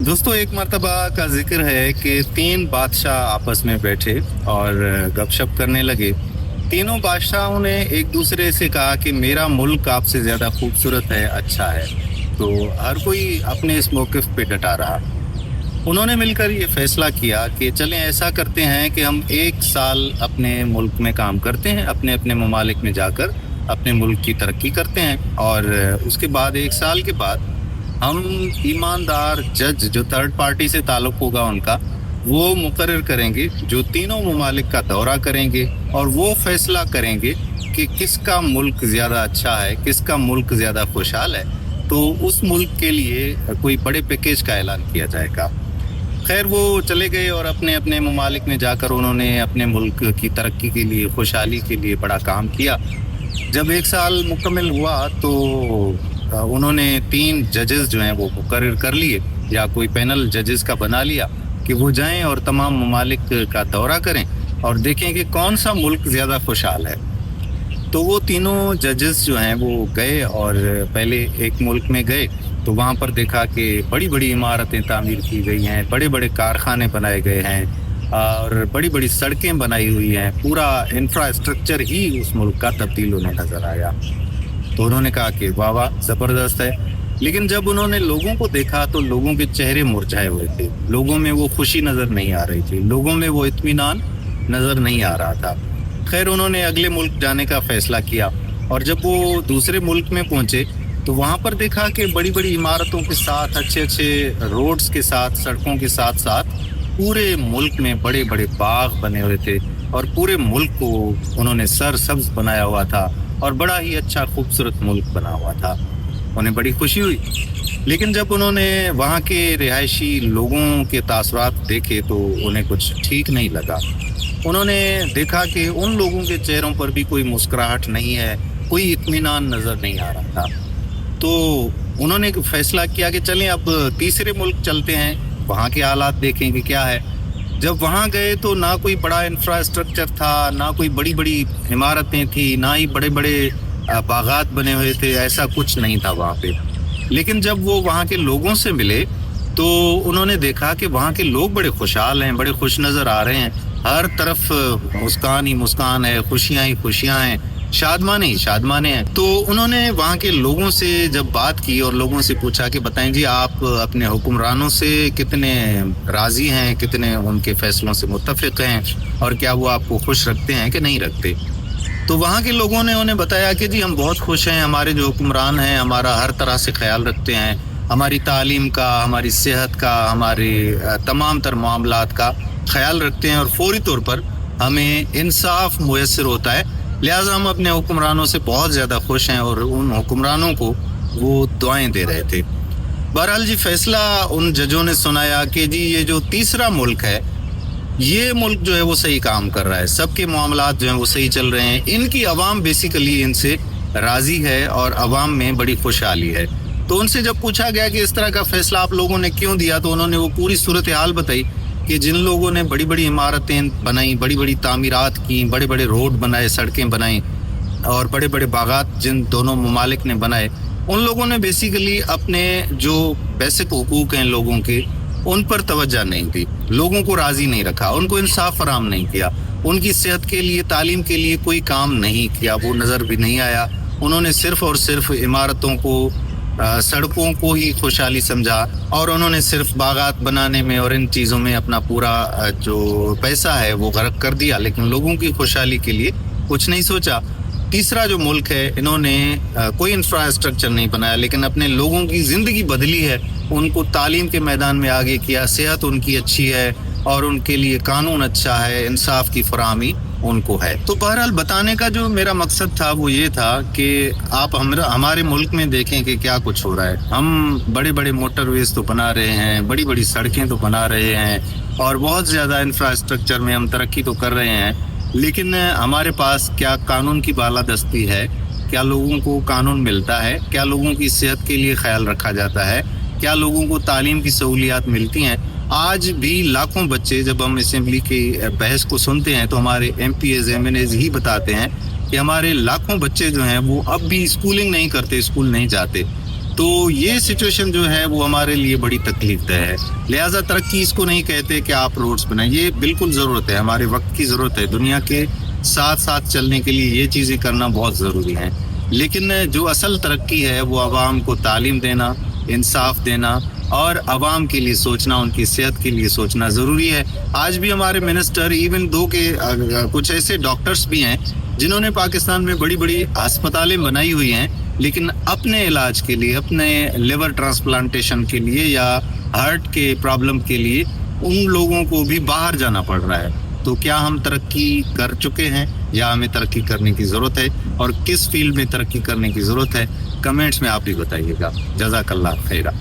दोस्तों, एक मर्तबा का जिक्र है कि तीन बादशाह आपस में बैठे और गपशप करने लगे। तीनों बादशाहों ने एक दूसरे से कहा कि मेरा मुल्क आपसे ज़्यादा खूबसूरत है, अच्छा है। तो हर कोई अपने इस मौक़िफ़ पे डटा रहा। उन्होंने मिलकर ये फ़ैसला किया कि चलें ऐसा करते हैं कि हम 1 साल अपने मुल्क में काम करते हैं, अपने-अपने ममालिक में जाकर अपने मुल्क की तरक्की करते हैं और उसके बाद 1 साल के बाद हम ईमानदार जज जो थर्ड पार्टी से ताल्लुक़ होगा उनका, वो मुकर्रर करेंगे जो तीनों ममालिक का दौरा करेंगे और वो फ़ैसला करेंगे कि किसका मुल्क ज़्यादा अच्छा है, किसका मुल्क ज़्यादा खुशहाल है। तो उस मुल्क के लिए कोई बड़े पैकेज का ऐलान किया जाएगा। खैर वो चले गए और अपने-अपने ममालिक में जाकर उन्होंने अपने मुल्क की तरक्की के लिए, खुशहाली के लिए बड़ा काम किया। जब 1 साल मुकम्मल हुआ तो उन्होंने 3 जजेस जो हैं वो मुकर्रर कर लिए या कोई पैनल जजेस का बना लिया कि वो जाएं और तमाम ममालिक का दौरा करें और देखें कि कौन सा मुल्क ज़्यादा खुशहाल है। तो वो तीनों जजेस जो हैं वो गए और पहले एक मुल्क में गए तो वहाँ पर देखा कि बड़ी-बड़ी इमारतें तामीर की गई हैं, बड़े-बड़े कारखाने बनाए गए हैं और बड़ी-बड़ी सड़कें बनाई हुई हैं। पूरा इंफ्रास्ट्रक्चर ही उस मुल्क का तब्दील होने नज़र आया। तो उन्होंने कहा कि वाह वाह, ज़बरदस्त है। लेकिन जब उन्होंने लोगों को देखा तो लोगों के चेहरे मुरझाए हुए थे, लोगों में वो खुशी नज़र नहीं आ रही थी, लोगों में वो इत्मीनान नज़र नहीं आ रहा था। खैर उन्होंने अगले मुल्क जाने का फ़ैसला किया और जब वो दूसरे मुल्क में पहुँचे तो वहाँ पर देखा कि बड़ी-बड़ी इमारतों के साथ, अच्छे-अच्छे रोड्स के साथ, सड़कों के साथ-साथ पूरे मुल्क में बड़े-बड़े बाग बने हुए थे और पूरे मुल्क को उन्होंने सरसब्ज़ बनाया हुआ था और बड़ा ही अच्छा खूबसूरत मुल्क बना हुआ था। उन्हें बड़ी खुशी हुई। लेकिन जब उन्होंने वहाँ के रिहायशी लोगों के तासुरात देखे तो उन्हें कुछ ठीक नहीं लगा। उन्होंने देखा कि उन लोगों के चेहरों पर भी कोई मुस्कुराहट नहीं है, कोई इत्मीनान नज़र नहीं आ रहा था। तो उन्होंने एक फ़ैसला किया कि चलें अब तीसरे मुल्क चलते हैं, वहाँ के हालात देखें कि क्या है। जब वहाँ गए तो ना कोई बड़ा इंफ्रास्ट्रक्चर था, ना कोई बड़ी-बड़ी इमारतें थी, ना ही बड़े-बड़े बागात बने हुए थे, ऐसा कुछ नहीं था वहाँ पे। लेकिन जब वो वहाँ के लोगों से मिले तो उन्होंने देखा कि वहाँ के लोग बड़े खुशहाल हैं, बड़े खुश नज़र आ रहे हैं। हर तरफ मुस्कान ही मुस्कान है, खुशियाँ ही खुशियाँ हैं, शादमाने ही शादमाने हैं। तो उन्होंने वहाँ के लोगों से जब बात की और लोगों से पूछा कि बताएं जी, आप अपने हुक्मरानों से कितने राज़ी हैं, कितने उनके फ़ैसलों से मुत्तफ़िक़ हैं और क्या वो आपको खुश रखते हैं कि नहीं रखते। तो वहाँ के लोगों ने उन्हें बताया कि जी हम बहुत खुश हैं, हमारे जो हुक्मरान हैं हमारा हर तरह से ख़याल रखते हैं, हमारी तालीम का, हमारी सेहत का, हमारे तमाम तर मामलात का ख़याल रखते हैं और फ़ौरी तौर पर हमें इंसाफ मुयस्सर होता है। लिहाजा हम अपने हुक्मरानों से बहुत ज़्यादा खुश हैं और उन हुक्मरानों को वो दुआएं दे रहे थे। बहरहाल जी फ़ैसला उन जजों ने सुनाया कि जी ये जो तीसरा मुल्क है, ये मुल्क जो है वो सही काम कर रहा है, सबके मामलात जो हैं वो सही चल रहे हैं, इनकी अवाम बेसिकली इनसे राज़ी है और अवाम में बड़ी खुशहाली है। तो उनसे जब पूछा गया कि इस तरह का फ़ैसला आप लोगों ने क्यों दिया, तो उन्होंने वो पूरी सूरत हाल बताई कि जिन लोगों ने बड़ी-बड़ी इमारतें बनाई, बड़ी-बड़ी तामीरात की, बड़े-बड़े रोड बनाए, सड़कें बनाई और बड़े-बड़े बागात जिन दोनों ममालिक ने बनाए, उन लोगों ने बेसिकली अपने जो बेसिक हुकूक हैं लोगों के, उन पर तवज्जो नहीं दी, लोगों को राज़ी नहीं रखा, उनको इंसाफ फराहम नहीं किया, उनकी सेहत के लिए, तालीम के लिए कोई काम नहीं किया, वो नज़र भी नहीं आया। उन्होंने सिर्फ़ और सिर्फ इमारतों को, सड़कों को ही खुशहाली समझा और उन्होंने सिर्फ बागात बनाने में और इन चीज़ों में अपना पूरा जो पैसा है वो गर्क कर दिया, लेकिन लोगों की खुशहाली के लिए कुछ नहीं सोचा। तीसरा जो मुल्क है, इन्होंने कोई इंफ्रास्ट्रक्चर नहीं बनाया लेकिन अपने लोगों की ज़िंदगी बदली है, उनको तालीम के मैदान में आगे किया, सेहत उनकी अच्छी है और उनके लिए कानून अच्छा है, इंसाफ की फराहमी उनको है। तो बहरहाल बताने का जो मेरा मकसद था वो ये था कि आप हमारे मुल्क में देखें कि क्या कुछ हो रहा है। हम बड़े-बड़े मोटरवेज तो बना रहे हैं, बड़ी-बड़ी सड़कें तो बना रहे हैं और बहुत ज़्यादा इंफ्रास्ट्रक्चर में हम तरक्की तो कर रहे हैं, लेकिन हमारे पास क्या कानून की बालादस्ती है? क्या लोगों को कानून मिलता है? क्या लोगों की सेहत के लिए ख्याल रखा जाता है? क्या लोगों को तालीम की सहूलियात मिलती हैं? आज भी लाखों बच्चे, जब हम असेंबली की बहस को सुनते हैं तो हमारे MPs MNAs ही बताते हैं कि हमारे लाखों बच्चे जो हैं वो अब भी स्कूलिंग नहीं करते, स्कूल नहीं जाते। تو یہ سچویشن جو ہے وہ ہمارے لیے بڑی تکلیف دہ ہے. لہٰذا ترقی اس کو نہیں کہتے کہ آپ روڈز بنائیں, یہ بالکل ضرورت ہے, ہمارے وقت کی ضرورت ہے, دنیا کے ساتھ ساتھ چلنے کے لیے یہ چیزیں کرنا بہت ضروری ہیں. لیکن جو اصل ترقی ہے وہ عوام کو تعلیم دینا, انصاف دینا اور عوام کے لیے سوچنا, ان کی صحت کے لیے سوچنا ضروری ہے. آج بھی ہمارے منسٹر ایون دو کے کچھ ایسے ڈاکٹرز بھی ہیں جنہوں نے پاکستان میں بڑی بڑی ہسپتالیں بنائی ہوئی ہیں, لیکن اپنے علاج کے لیے, اپنے لیور ٹرانسپلانٹیشن کے لیے یا ہارٹ کے پرابلم کے لیے ان لوگوں کو بھی باہر جانا پڑ رہا ہے. تو کیا ہم ترقی کر چکے ہیں یا ہمیں ترقی کرنے کی ضرورت ہے, اور کس فیلڈ میں ترقی کرنے کی ضرورت ہے؟ کمنٹس میں آپ بھی بتائیے گا. جزاک اللہ خیرہ.